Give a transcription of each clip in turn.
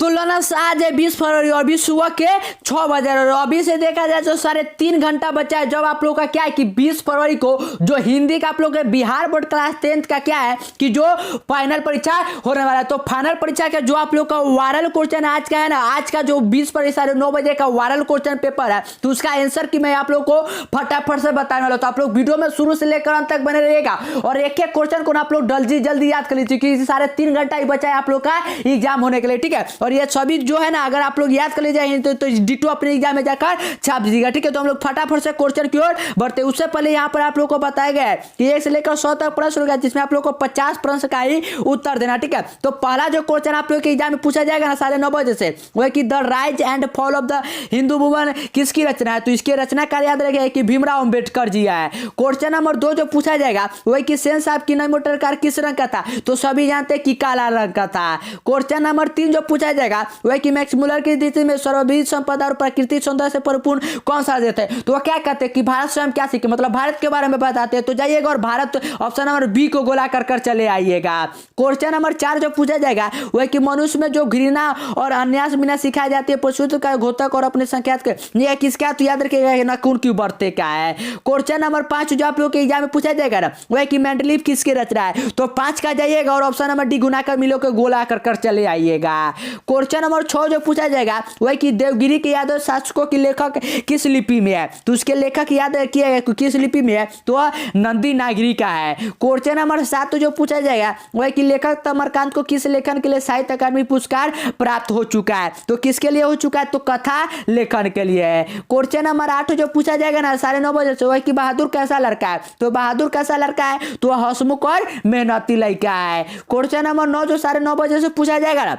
GLONASS आज है 20 फरवरी और अभी सुबह के 6 बजे और अभी से देखा जाए तो 3.5 घंटा बचा है। जब आप लोग का क्या है कि 20 फरवरी को जो हिंदी का आप लोग के बिहार बोर्ड क्लास 10th का क्या है कि जो फाइनल परीक्षा होने वाला है, तो फाइनल परीक्षा का जो आप लोग का वायरल क्वेश्चन आज का है ना, आज का जो 20 फरवरी 9:30 का वायरल क्वेश्चन पेपर है, तो उसका आंसर की मैं आप लोग को फटाफट से बताने वाला हूं। तो आप लोग वीडियो में शुरू से लेकर अंत तक बने रहिएगा और एक एक क्वेश्चन को आप लोग जल्दी याद कर लीजिए क्योंकि 3.5 घंटा ही बचा है आप लोग का एग्जाम होने के लिए, ठीक है। और ये सभी जो है ना अगर आप लोग याद कर लीजिए तो डिटो अपने एग्जाम में जाकर छाप दीजिएगा, ठीक है। तो हम लोग फटाफट से क्वेश्चन की ओर बढ़ते। उससे पहले यहाँ पर आप लोग को बताया गया है कि 1 से लेकर 100 तक प्रश्न होगा जिसमें आप लोग को 50 प्रश्न का ही उत्तर देना, ठीक है। तो पहला जो क्वेश्चन आप लोग के एग्जाम में पूछा जाएगा ना 9:30 से, वह कि the rise and fall of the Hindu woman किसकी रचना है, तो इसके रचनाकार याद रखिए कि भीमराव अंबेडकर जी है। क्वेश्चन नंबर 2 जो पूछा जाएगा वह कि सेंस ऑफ की नई मोटर कार किस रंग का था, तो सभी जानते हैं कि काला रंग का था। क्वेश्चन नंबर 3 जो पूछा जाएगा वह कि मैक्स मुलर की दृष्टि में सर्वविध संपदा और प्राकृतिक सौंदर्य से परिपूर्ण कौन सा देश है, तो वह क्या कहते हैं कि भारत स्वयं क्या सीखे, मतलब भारत के बारे में बताते हैं। तो जाइएगा और भारत ऑप्शन नंबर बी को गोला कर चले आइएगा। क्वेश्चन नंबर 4 जो पूछा जाएगा वह कि मनुष्य में जो घृणा और अन्यास बिना सिखाई जाती है पशुत्व का घोतक और अपने संख्यात के यह किसका, तो याद रखिएगा नकुल की बढ़ते का है। क्वेश्चन नंबर 5 जो आप लोग के एग्जाम में पूछा जाएगा ना वह कि मेंडलीफ किसके रचना है, तो 5 का जाइएगा और ऑप्शन नंबर डी गुणाकर मिलो के गोला कर चले आइएगा। क्वेश्चन नंबर 6 जो पूछा जाएगा वह कि देवगिरी के यादव शासकों की लेखक किस लिपि में है, तो उसके लेखक याद रखिए किस लिपि में है, तो नंदी नागरी का है। क्वेश्चन नंबर 7 जो पूछा जाएगा वह कि लेखक तमरकांत को किस लेखन के लिए साहित्य अकादमी पुरस्कार प्राप्त हो चुका है, तो किसके लिए हो चुका है, तो कथा लेखन के लिए है। क्वेश्चन नंबर 8 जो पूछा जाएगा ना 9:30 से, वह कि बहादुर कैसा लड़का है, तो बहादुर कैसा लड़का है, तो हंसमुख और मेहनती लड़का है। क्वेश्चन नंबर 9 जो 9:30 से पूछा जाएगा ना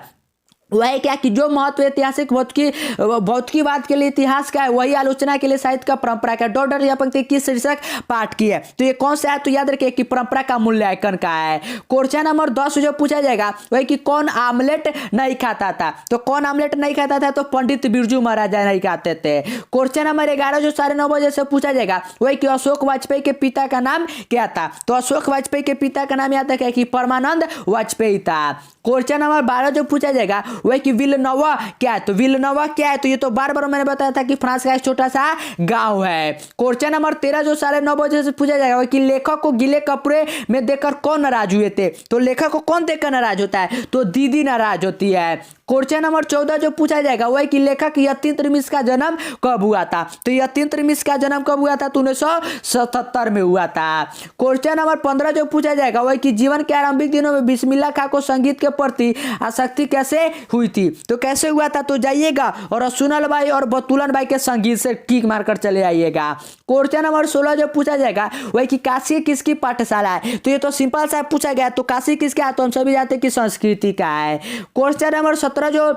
वह क्या कि जो महत्व ऐतिहासिक भौतिकीवाद के लिए इतिहास का है वही आलोचना के लिए साहित्य का परंपरा का डॉक्टर या पंक्ति किस शीर्षक पाठ की है, तो ये कौन सा है, तो याद रखिए कि परंपरा का मूल्यांकन का है। क्वेश्चन नंबर 10 जो पूछा जाएगा वह कि कौन आमलेट नहीं खाता था, तो कौन आमलेट नहीं खाता था, तो पंडित बिरजू महाराजा नहीं खाते थे। क्वेश्चन नंबर 11 जो 9:30 से पूछा जाएगा वह कि अशोक वाजपेयी के पिता का नाम क्या था, तो अशोक वाजपेयी के पिता का नाम याद रखिए कि परमानंद वाजपेयी था। क्वेश्चन नंबर 12 जो पूछा जाएगा वह कि विलनोवा क्या है, तो विलनोवा क्या है, तो ये तो बार मैंने बताया था कि फ्रांस का एक छोटा सा गांव है। क्वेश्चन नंबर 13 जो 9:30 से पूछा जाएगा वह कि लेखक को गीले कपड़े में देखकर कौन नाराज हुए थे, तो लेखक को कौन देखकर नाराज होता है, तो दीदी नाराज होती है। क्वेश्चन नंबर 14 जो पूछा जाएगा वह कि लेखक यतीन्द्र मिश्र का जन्म कब हुआ था, तो यतीन्द्र मिश्र का जन्म कब हुआ था, तो 1977 में हुआ था। क्वेश्चन नंबर 15 जो पूछा जाएगा वह कि जीवन के आरंभिक दिनों में बिस्मिल्लाह खां को संगीत के प्रति आसक्ति कैसे हुई थी, तो कैसे हुआ था, तो जाइएगा और सुनल भाई और बतुलन भाई के संगीत से किक मारकर चले आइएगा। क्वेश्चन नंबर 16 जो पूछा जाएगा वह कि काशी किसकी पाठशाला है, तो ये तो सिंपल सा पूछा गया, तो काशी किसका है, तो हम सभी जानते हैं कि संस्कृति का है। क्वेश्चन नंबर 17 जो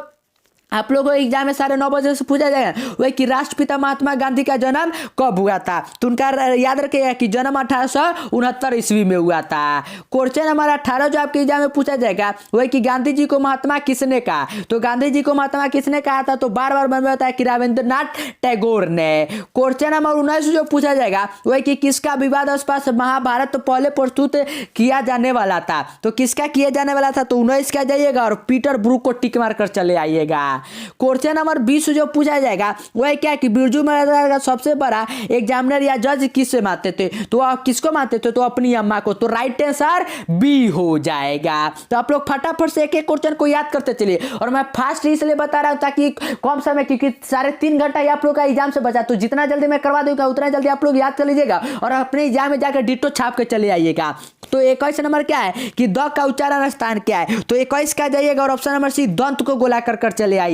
आप लोगों को एग्जाम में 9:30 से पूछा जाएगा वह कि राष्ट्रपिता महात्मा गांधी का जन्म कब हुआ था, तो उनका याद रखिएगा कि जन्म 1869 ईस्वी में हुआ था। क्वेश्चन नंबर 18 जो आपके एग्जाम में पूछा जाएगा वह कि गांधी जी को महात्मा किसने कहा, तो गांधी जी को महात्मा किसने कहा था, तो बार मैंने बताया कि रविंद्रनाथ टैगोर ने। क्वेश्चन नंबर 19 जो पूछा जाएगा वह कि किसका विवादास्पद महाभारत पहले प्रस्तुत किया जाने वाला था, तो किसका किया जाने वाला था, तो 19 का जाइएगा और पीटर ब्रूक को टिक मार कर चले आइएगा। क्वेश्चन नंबर 20 जो पूछा जाएगा वह क्या कि बिरजू महाराजा का सबसे बड़ा एग्जामिनर या जज किससे मानते थे, तो आप किसको मानते थे, तो अपनी अम्मा को, तो राइट आंसर बी हो जाएगा। तो आप लोग फटाफट से एक एक क्वेश्चन को याद करते चलिए और मैं फास्ट इसलिए बता रहा हूं ताकि कम समय, क्योंकि 3.5 घंटा आप लोग का एग्जाम से बचा, तो जितना जल्दी मैं करवा दूंगा उतना जल्दी आप लोग याद कर लीजिएगा और अपने एग्जाम में जाकर डिटो छाप के चले आइएगा। तो 21 नंबर क्या है कि द का उच्चारण स्थान क्या है, तो 21 का जाइएगा और ऑप्शन नंबर सी दंत को गोला कर चले आइएगा।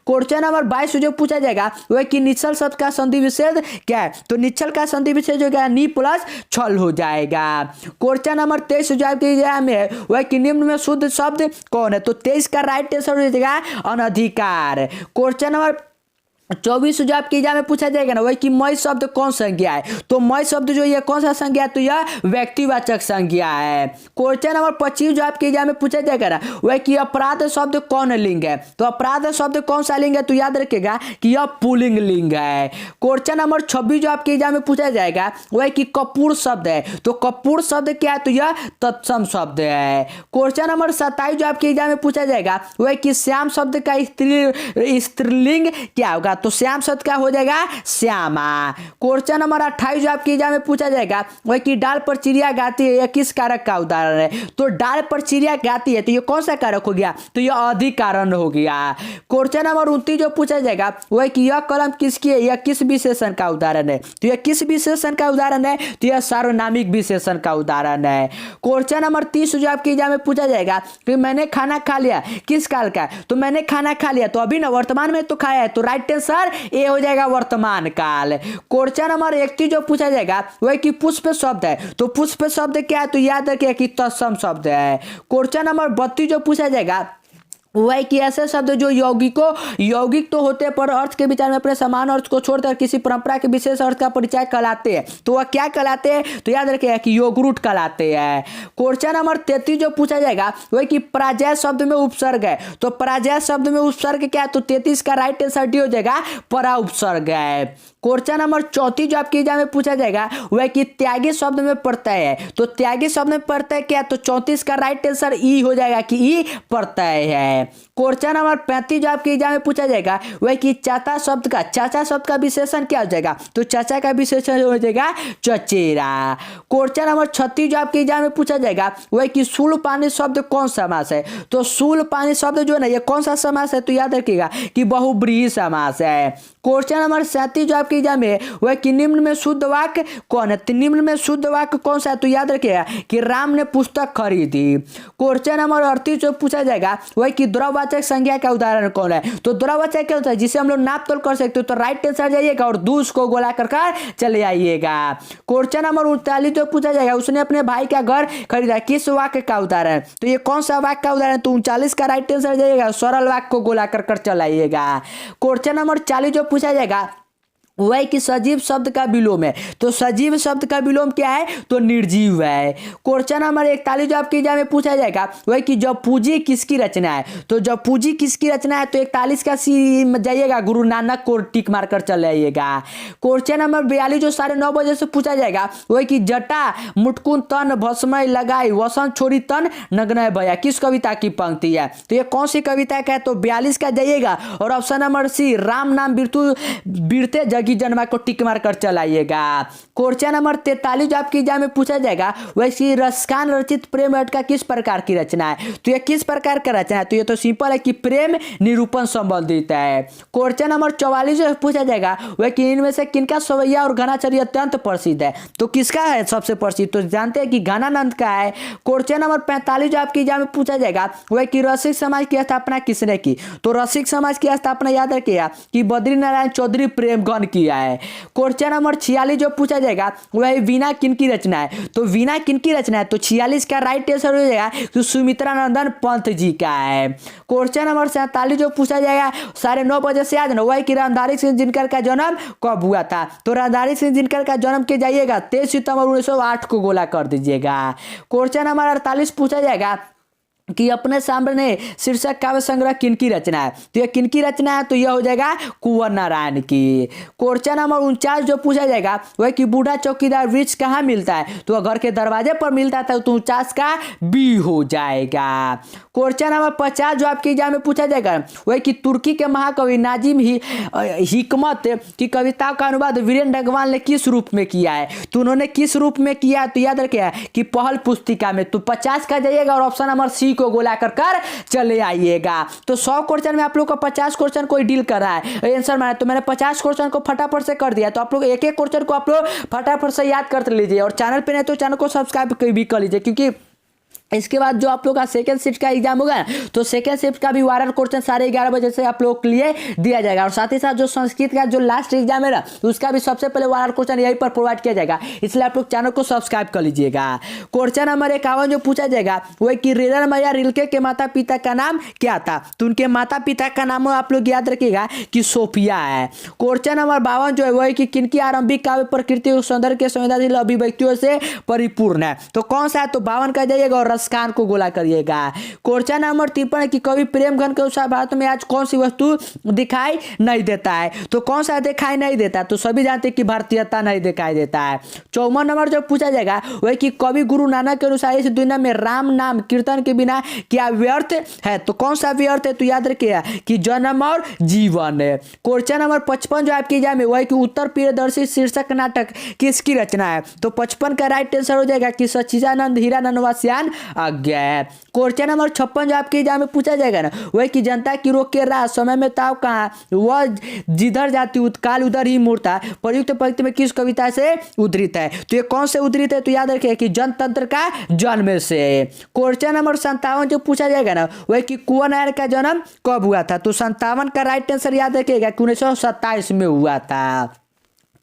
क्वेश्चन नंबर 22 जो पूछा जाएगा वह कि निश्चल शब्द का संधि विच्छेद क्या है, तो निश्चल का संधि विच्छेद जो क्या नी प्लस छल हो जाएगा। क्वेश्चन नंबर 23 जो आपके एग्जाम में है वह कि निम्न में शुद्ध शब्द कौन है, तो 23 का राइट आंसर हो जाएगा अनधिकार। क्वेश्चन नंबर 24 जो आपके एग्जाम में पूछा जाएगा ना वही कि मई शब्द कौन संज्ञा है, तो मई शब्द जो ये कौन सा संज्ञा है, तो यह व्यक्तिवाचक संज्ञा है। क्वेश्चन नंबर 25 जो आपके एग्जाम में पूछा जाएगा ना वही कि अपराध शब्द कौन लिंग है, तो अपराध शब्द कौन सा लिंग है, तो याद रखिएगा कि यह पुल्लिंग लिंग है। क्वेश्चन नंबर 26 जो आपके एग्जाम में पूछा जाएगा वही कि कपूर शब्द है, तो कपूर शब्द क्या है, तो यह तत्सम शब्द है। क्वेश्चन नंबर 27 जो आपके एग्जाम में पूछा जाएगा वही कि श्याम शब्द का स्त्रीलिंग क्या होगा, तो श्याम शब्द का हो जाएगा श्यामा। क्वेश्चन नंबर 28 जो आपके एग्जाम में पूछा जाएगा वह कि डाल पर चिड़िया गाती है यह किस कारक का उदाहरण है, तो डाल पर चिड़िया गाती है तो ये कौन सा कारक हो गया, तो यह अधिकरण हो गया। क्वेश्चन नंबर 29 जो पूछा जाएगा वह कि यह कलम किसकी है, यह किस विशेषण का उदाहरण है, तो यह किस विशेषण का उदाहरण है, तो यह सार्वनामिक विशेषण का उदाहरण है। क्वेश्चन नंबर 30 जो आपके एग्जाम में पूछा जाएगा कि मैंने खाना खा लिया किस काल का, तो मैंने खाना खा लिया तो अभी ना वर्तमान में तो खाया है, तो राइट आंसर ए हो जाएगा वर्तमान काल। क्वेश्चन नंबर 31 जो पूछा जाएगा वह कि पुष्प शब्द है, तो पुष्प शब्द क्या है, तो याद रखिए कि तत्सम शब्द है। क्वेश्चन नंबर 32 जो पूछा जाएगा वह कि ऐसे शब्द जो यौगिक तो होते पर अर्थ के विचार में अपने समान अर्थ को छोड़कर किसी परंपरा के विशेष अर्थ का परिचय कहलाते हैं, तो वह क्या कहलाते हैं, तो याद रखिए कि योगरूट कहलाते हैं। क्वेश्चन नंबर 33 जो पूछा जाएगा वह कि पराजय शब्द में उपसर्ग है, तो पराजय शब्द में उपसर्ग क्या है, तो 33 का राइट आंसर डी हो जाएगा परा उपसर्ग है। क्वेश्चन नंबर 34 जो आपके एग्जाम में पूछा जाएगा वह कि त्यागी शब्द में प्रत्यय है, तो त्यागी शब्द में प्रत्यय क्या है, तो 34 का राइट आंसर ई हो जाएगा कि ई प्रत्यय है। क्वेश्चन नंबर 35 जो आपके एग्जाम में पूछा जाएगा वह कि चाचा शब्द का विशेषण क्या हो जाएगा, तो चाचा का विशेषण हो जाएगा चचेरा। क्वेश्चन नंबर 36 जो आपके एग्जाम में पूछा जाएगा वह कि शूल पानी शब्द कौन समास है, तो शूल पानी शब्द जो है ना ये कौन सा समास है, तो याद रखिएगा कि बहुब्रीहि समास है। क्वेश्चन नंबर 37 जो आपके एग्जाम में वह कि निम्न में शुद्ध वाक्य कौन है, तो निम्न में शुद्ध वाक्य कौन सा है, तो याद रखिएगा कि राम ने पुस्तक खरीदी। क्वेश्चन नंबर 38 जो पूछा जाएगा वह कि द्रववाचक संज्ञा का उदाहरण कौन है, तो द्रववाचक क्या होता है, जिसे हम लोग नाप तोल कर सकते हो, तो राइट आंसर जाइएगा और दूध को गोला कर चले आइएगा। क्वेश्चन नंबर 39 जो पूछा जाएगा उसने अपने भाई का घर खरीदा किस वाक्य का उदाहरण, तो ये कौन सा वाक्य का उदाहरण, तो 39 का राइट आंसर जाइएगा सरल वाक्य को गोला कर चलाइएगा। क्वेश्चन नंबर 40 जो पूछा जाएगा वह कि सजीव शब्द का विलोम है, तो सजीव शब्द का विलोम क्या है, तो निर्जीव है। क्वेश्चन नंबर 41 जो आपके एग्जाम में पूछा जाएगा वह कि जब पूंजी किसकी रचना है, तो जब पूंजी किसकी रचना है, तो 41 का सी जाइएगा गुरु नानक को टिक मारकर चल आइएगा। क्वेश्चन नंबर 42 जो 9:30 बजे से पूछा जाएगा वह कि जटा मुटकुन तन भस्मय लगाई वसंत छोड़ी तन नग्न भया किस कविता की पंक्ति है, तो ये कौन सी कविता का है, तो 42 का जाइएगा और ऑप्शन नंबर सी राम नाम बीरते की जन्मा को टिक मार कर चलाइएगा। क्वेश्चन नंबर 43 जो आपके एग्जाम में पूछा जाएगा वैसी रसखान रचित प्रेम नाटक किस प्रकार की रचना है, तो ये किस प्रकार का रचना है, तो ये तो सिंपल है कि प्रेम निरूपण संबंधित है। क्वेश्चन नंबर 44 जो पूछा जाएगा वह कि इनमें से किनका सवैया और घनाचरी अत्यंत प्रसिद्ध है, तो किसका है सबसे प्रसिद्ध, तो जानते हैं कि घनानंद का है। क्वेश्चन नंबर 45 जो आपके एग्जाम में पूछा जाएगा वह कि रसिक समाज की स्थापना किसने की, तो रसिक समाज की स्थापना याद रखिएगा कि बद्री नारायण चौधरी प्रेमगण किया है। क्वेश्चन नंबर 46 जो पूछा जाएगा वह वीणा किनकी रचना है, तो वीणा किनकी रचना है, तो 46 का राइट आंसर हो जाएगा तो सुमित्रा नंदन पंत जी का है। क्वेश्चन नंबर 47 जो पूछा जाएगा 9:30 बजे से आज वह कि रामधारी सिंह दिनकर का जन्म कब हुआ था, तो रामधारी सिंह दिनकर का जन्म के जाइएगा 23 सितंबर 1908 को गोला कर दीजिएगा। क्वेश्चन नंबर 48 पूछा जाएगा कि अपने सामने शीर्षक काव्य संग्रह किनकी रचना है, तो यह किनकी रचना है, तो यह हो जाएगा कुंवर नारायण की। क्वेश्चन नंबर 49 जो पूछा जाएगा वह कि बूढ़ा चौकीदार वृक्ष कहाँ मिलता है, तो घर के दरवाजे पर मिलता था, तो 49 का बी हो जाएगा। क्वेश्चन नंबर 50 जो आपके एग्जाम में पूछा जाएगा वह कि तुर्की के महाकवि नाजिम हिकमत की कविता का अनुवाद वीरेंद्र अग्रवाल ने किस रूप में किया है, तो उन्होंने किस रूप में किया है, तो याद रखिए कि पहल पुस्तिका में, तो 50 का जाइएगा और ऑप्शन नंबर सी को गोला कर चले आइएगा। तो 100 क्वेश्चन में आप लोग का 50 क्वेश्चन कोई डील कर रहा है आंसर माना, तो मैंने 50 क्वेश्चन को फटाफट से कर दिया, तो आप लोग एक एक क्वेश्चन को आप लोग फटाफट से याद कर लीजिए और चैनल पे नहीं तो चैनल को सब्सक्राइब भी कर लीजिए, क्योंकि इसके बाद जो आप लोग का सेकंड शिफ्ट का एग्जाम होगा ना, तो सेकंड शिफ्ट का भी वायरल क्वेश्चन 11:30 बजे से आप लोग के लिए दिया जाएगा। और साथ ही साथ जो संस्कृत का जो लास्ट एग्जाम है ना, तो उसका भी सबसे पहले वायरल क्वेश्चन यहीं पर प्रोवाइड किया जाएगा, इसलिए आप लोग चैनल को सब्सक्राइब कर लीजिएगा। क्वेश्चन नंबर 51 जो पूछा जाएगा वो है कि रेलर मैया रिल्के के माता पिता का नाम क्या था। तो उनके माता पिता का नाम आप लोग याद रखिएगा कि सोफिया है। क्वेश्चन नंबर 52 जो है वो है कि किनकी आरंभिक काव्य प्रकृति और सौंदर्य के संवेदनशील अभिव्यक्तियों से परिपूर्ण है। तो कौन सा है, तो 52 का जाइएगा और रसकान को गोला करिएगा। क्वेश्चन नंबर 53 है कि कवि प्रेम घन के अनुसार भारत में आज कौन सी वस्तु दिखाई नहीं देता है। तो कौन सा दिखाई नहीं देता, तो सभी जानते हैं कि भारतीयता नहीं दिखाई देता है। 54 नंबर जो पूछा जाएगा वह कि कवि गुरु नानक के अनुसार इस दुनिया में राम नाम कीर्तन के बिना क्या व्यर्थ है। तो कौन सा व्यर्थ है, तो याद रखिएगा कि जन्म और जीवन है। क्वेश्चन नंबर 55 जो आपकी एग्जाम में वह है कि उत्तर प्रियदर्शी शीर्षक नाटक किसकी रचना है। तो 55 का राइट आंसर हो जाएगा कि सच्चिदानंद हीरानंद व श्याम अज्ञा है। क्वेश्चन नंबर 56 जो आपके एग्जाम में पूछा जाएगा ना वह कि जनता की रोक के राह समय में ताव कहाँ, वह जिधर जाती उत्काल उधर ही मूर्ता प्रयुक्त पंक्ति में किस कविता से उद्धृत है। तो ये कौन से उद्धृत है, तो याद रखिए कि जनतंत्र का जन्म से। क्वेश्चन नंबर 57 जो पूछा जाएगा ना वह कि कुंवर नायर का जन्म कब हुआ था। तो 57 का राइट आंसर याद रखिएगा कि 1927 में हुआ था।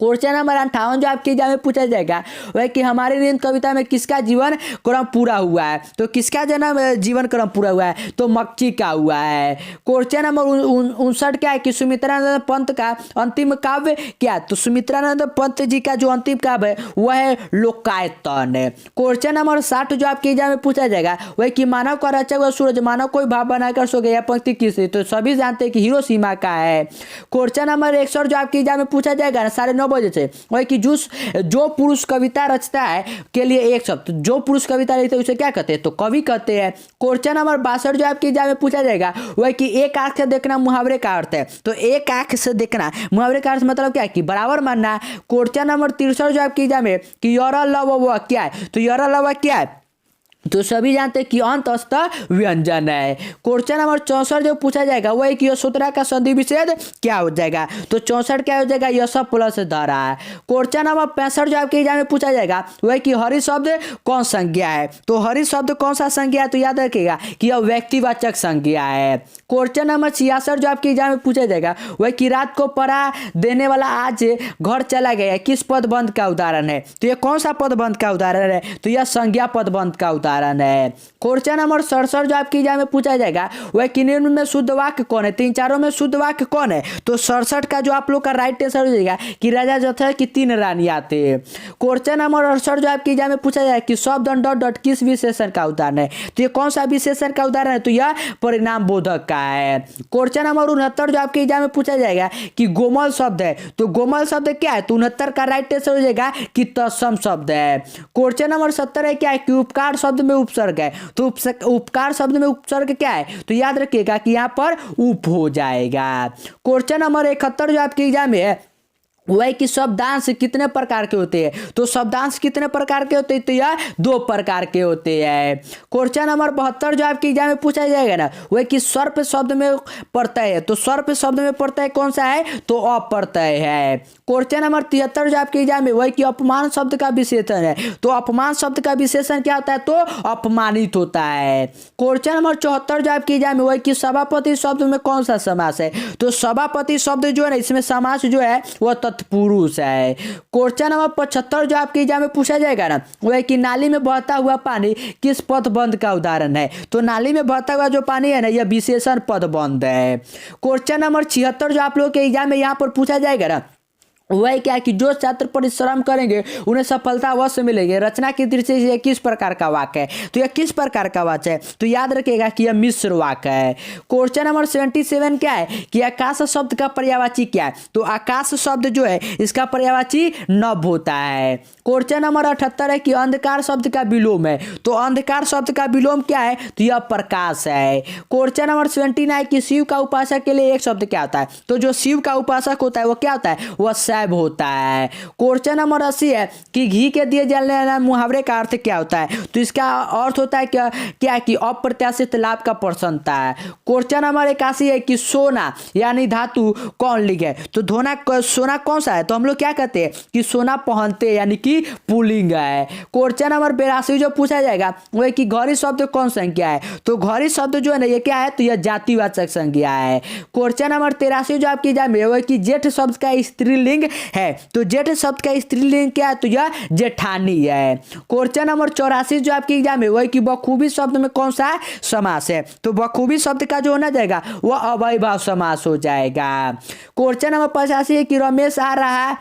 क्वेश्चन नंबर 58 जो आपके एग्जाम में पूछा जाएगा वह कि हमारी नींद कविता में किसका जीवन क्रम पूरा हुआ है। तो किसका जन्म जीवन क्रम पूरा हुआ है, तो मक्खी का हुआ है। क्वेश्चन नंबर 59 क्या है कि सुमित्रानंद पंत का अंतिम काव्य क्या है। तो सुमित्रानंद पंत जी का जो अंतिम काव्य है वह है लोकायतन। क्वेश्चन नंबर 60 जो आपके एग्जाम में पूछा जाएगा वह कि मानव का रचा हुआ सूरज मानव कोई भाव बनाकर सो गया, पंक्ति किससे। तो सभी जानते हैं कि हिरोशिमा का है। क्वेश्चन नंबर 61 जो आपके एग्जाम में पूछा जाएगा 9:30 बजे से वह कि जो पुरुष कविता रचता है के लिए एक शब्द, जो पुरुष कविता लिखते हैं उसे क्या कहते हैं, तो कवि कहते हैं। क्वेश्चन नंबर 62 जो आपके एग्जाम में पूछा जाएगा वह कि एक आंख से देखना मुहावरे का अर्थ है। तो एक आंख से देखना मुहावरे का अर्थ मतलब क्या है कि बराबर मानना। क्वेश्चन नंबर 63 जो आपके एग्जाम में कि यरा लव वह क्या है। तो यरा लव क्या है, तो सभी जानते हैं कि अंतस्थ व्यंजन है। क्वेश्चन नंबर 64 जो पूछा जाएगा वह है कि यशोधरा का संधि विच्छेद क्या हो जाएगा। तो 64 क्या हो जाएगा, यश प्लस धरा है। क्वेश्चन नंबर 65 जो आपके एग्जाम में पूछा जाएगा वह कि हरि शब्द कौन संज्ञा है। तो हरि शब्द कौन सा संज्ञा है, तो याद रखिएगा कि यह व्यक्तिवाचक संज्ञा है। क्वेश्चन नंबर 66 जो आपके एग्जाम में पूछा जाएगा वह कि रात को पढ़ा देने वाला आज घर चला गया किस पदबंध का उदाहरण है। तो यह कौन सा पदबंध का उदाहरण है, तो यह संज्ञा पदबंध का उदाहरण है। क्वेश्चन नंबर 67 जो आपके एग्जाम में पूछा जाएगा वह कि निम्न में शुद्ध वाक्य कौन है, 3-4 में शुद्ध वाक्य कौन है। तो 67 का जो आप लोग का राइट आंसर हो जाएगा कि राजा जथर की 3 रानियां थे। क्वेश्चन नंबर 68 जो आपके एग्जाम में पूछा जाएगा कि शब्द डॉट डॉट किस विशेषण का उदाहरण है। तो ये कौन सा विशेषण का उदाहरण है, तो यह परिणाम बोधक का है। क्वेश्चन नंबर 69 जो आपके एग्जाम में पूछा जाएगा कि गोमल शब्द है। तो गोमल शब्द क्या है, तो 69 का राइट आंसर हो जाएगा कि तत्सम शब्द है। क्वेश्चन नंबर 70 है क्या है कि उपकार शब्द में उपसर्ग है। तो उपकार शब्द में उपसर्ग क्या है, तो याद रखिएगा कि यहां पर उप हो जाएगा। क्वेश्चन नंबर 71 जो आपके एग्जाम में है वह कि शब्दांश कितने प्रकार के होते हैं। तो शब्दांश कितने प्रकार के होते हैं, तो यह 2 प्रकार के होते हैं। क्वेश्चन नंबर 72 जो आपके एग्जाम में पूछा जाएगा ना वह कि सर्प शब्द में प्रत्यय है। तो सर्प शब्द में प्रत्यय कौन सा है, तो अप्रत्यय है। क्वेश्चन नंबर 73 जो आपके एग्जाम में वह कि अपमान शब्द का विशेषण है। तो अपमान शब्द का विशेषण क्या होता है, तो अपमानित होता है। क्वेश्चन नंबर 74 जो आपके एग्जाम में वह कि सभापति शब्द में कौन सा समास है। तो सभापति शब्द जो है ना इसमें समास जो है वह तत्पुरुष है। क्वेश्चन नंबर 75 जो आपके एग्जाम में पूछा जाएगा ना वह कि नाली में बहता हुआ पानी किस पदबंध का उदाहरण है। तो नाली में बहता हुआ जो पानी है ना यह विशेषण पदबंध है। क्वेश्चन नंबर 76 जो आप लोग के एग्जाम में यहाँ पर पूछा जाएगा ना वह क्या है कि जो छात्र परिश्रम करेंगे उन्हें सफलता अवश्य मिलेगी। रचना की दृष्टि से किस प्रकार का वाक्य है, तो यह किस प्रकार का वाक्य है, तो याद रखिएगा कि यह मिश्र वाक्य है। क्वेश्चन नंबर 77 क्या है कि आकाश शब्द का पर्यायवाची क्या है। तो आकाश शब्द जो है इसका पर्यायवाची नभ होता है। क्वेश्चन नंबर 78 है कि अंधकार शब्द का विलोम है। तो अंधकार शब्द का विलोम क्या है, तो यह प्रकाश है। क्वेश्चन नंबर 79 है कि शिव का उपासक के लिए एक शब्द क्या होता है। तो जो शिव का उपासक होता है वो क्या होता है, वह गायब होता है। क्वेश्चन नंबर 80 है कि घी के दिए जलने वाले मुहावरे का अर्थ क्या होता है? तो इसका अर्थ होता है क्या कि अप्रत्याशित लाभ का प्रसन्नता है। क्वेश्चन नंबर 81 है कि सोना यानी धातु कौन लिंग है? तो सोना कौन सा है? तो हम लोग क्या कहते हैं कि सोना पहनते यानी कि पुल्लिंग है। क्वेश्चन नंबर 82 जो पूछा जाएगा वो है कि घड़ी शब्द कौन संज्ञा है? तो घड़ी शब्द जो है ना ये क्या है? तो यह जातिवाचक संज्ञा है। क्वेश्चन नंबर 83 जो आपकी एग्जाम में वो है कि जेठ शब्द का स्त्रीलिंग है। तो जेठ शब्द का स्त्रीलिंग क्या है? तो यह जेठानी है। क्वेश्चन नंबर 84 जो आपकी एग्जाम में वो है कि बखूबी शब्द में कौन सा समास है? तो बखूबी शब्द का जो होना जाएगा वह अव्ययभाव समास हो जाएगा। क्वेश्चन नंबर 85 है कि रमेश आ रहा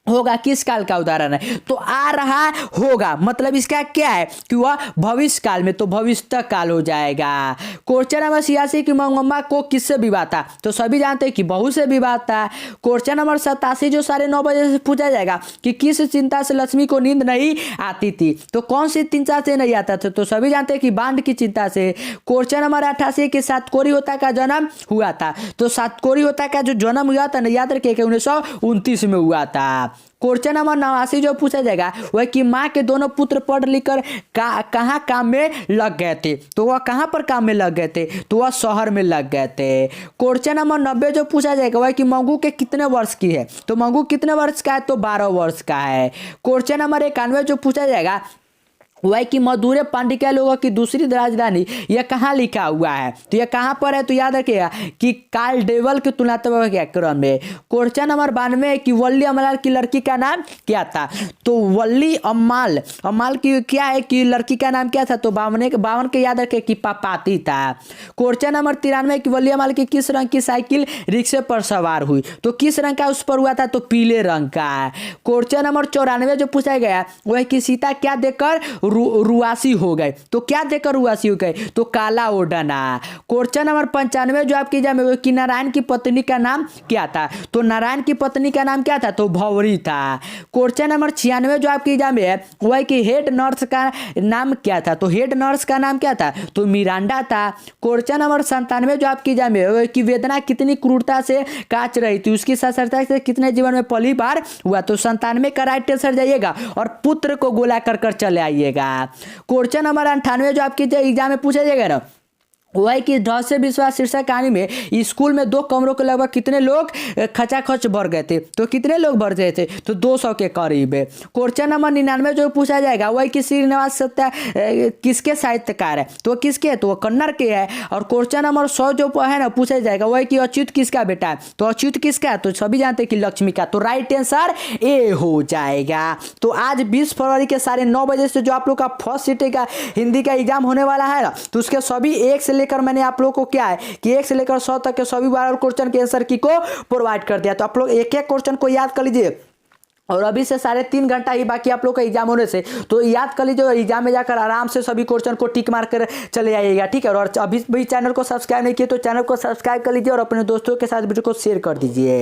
होगा किस काल का उदाहरण है? तो आ रहा होगा मतलब इसका क्या है कि वह भविष्य काल में, तो भविष्य काल हो जाएगा। क्वेश्चन नंबर 86 की मंगम्मा को किससे विवाह था? तो सभी जानते हैं कि बहू से विवाह था। क्वेश्चन नंबर 87 जो 9:30 से पूछा जाएगा कि किस चिंता से लक्ष्मी को नींद नहीं आती थी? तो कौन सी चिंता से नहीं आता था? तो सभी जानते हैं कि बांध की चिंता से। क्वेश्चन नंबर 88 कि सातकोरी होता का जन्म हुआ था? तो सातकोरी होता का जो जन्म हुआ था ना याद रखिए 1929 में हुआ था। क्वेश्चन नंबर 89 जो पूछा जाएगा वह कि माँ के दोनों पुत्र पढ़ लिख कर कहाँ काम में लग गए थे? तो वह कहाँ पर काम में लग गए थे? तो वह शहर में लग गए थे। क्वेश्चन नंबर 90 जो पूछा जाएगा वह कि मंगू के कितने वर्ष की है? तो मंगू कितने वर्ष का है? तो 12 वर्ष का है। क्वेश्चन नंबर 91 जो पूछा जाएगा वह कि मधुरे पांडिका लोगों की दूसरी राजधानी यह कहाँ लिखा हुआ है? तो यह कहाँ पर है? तो याद रखिएगा कि कालडेवल के तुलनात्मक व्याकरण में। क्वेश्चन नंबर 92 है कि वल्ली अम्माल की लड़की का नाम क्या था? तो वल्ली अम्माल की क्या है कि लड़की का नाम क्या था? तो बावन के याद रखे कि पापाती था। क्वेश्चन नंबर 93 कि वल्ली अम्माल की किस रंग की साइकिल रिक्शे पर सवार हुई? तो किस रंग का उस पर हुआ था? तो पीले रंग का। क्वेश्चन नंबर 94 जो पूछा गया वह कि सीता क्या देकर रुआसी हो गए? तो क्या देकर रुआसी हो गए? तो काला ओढ़ना। क्वेश्चन नंबर 95 जो आपकी एग्जाम में कि नारायण की पत्नी का नाम क्या था? तो नारायण की पत्नी का नाम क्या था? तो भौरी था। क्वेश्चन नंबर 96 जो आपकी एग्जाम में है वह कि हेड नर्स का नाम क्या था? तो हेड नर्स का नाम क्या था? तो मिरांडा था। क्वेश्चन नंबर 97 जो आपकी एग्जाम में है कि वेदना कितनी क्रूरता से काट रही थी? उसकी ससुरता से कितने जीवन में पहली बार हुआ? तो 97 का राइट आंसर जाइएगा और पुत्र को गोला कर चले आइएगा। क्वेश्चन नंबर 98 जो आपकी एग्जाम में पूछा जाएगा ना वह कि ढ से विश्वास शीर्षक कहानी में स्कूल में 2 कमरों के लगभग कितने लोग खचाखच भर गए थे? तो कितने लोग भर गए थे? तो 200 के करीब। क्वेश्चन नंबर 99 जो पूछा जाएगा वह कि श्रीनिवास सत्या किसके साहित्यकार है? तो किसके है? तो वह कन्नड़ के है। और क्वेश्चन नंबर 100 जो है ना पूछा जाएगा वह कि अच्युत किसका बेटा है? तो अच्युत किसका है? तो सभी जानते हैं कि लक्ष्मी का। तो राइट आंसर ए हो जाएगा। तो आज 20 फरवरी के 9:30 बजे से जो आप लोग का फर्स्ट सिटी का हिंदी का एग्जाम होने वाला है ना तो उसके सभी एक से लेकर मैंने आप लोगों को क्या है कि 1 से लेकर 100 तक के सभी बार क्वेश्चन के आंसर की को प्रोवाइड कर दिया। तो आप लोग एक एक क्वेश्चन को याद कर लीजिए और अभी से 3.5 घंटा ही बाकी आप लोग का एग्जाम होने से तो याद कर लीजिए। एग्जाम में जाकर आराम से सभी क्वेश्चन को टिक मार कर चले आइएगा, ठीक है। और अभी भी चैनल को सब्सक्राइब नहीं किए तो चैनल को सब्सक्राइब कर लीजिए और अपने दोस्तों के साथ वीडियो को शेयर कर दीजिए।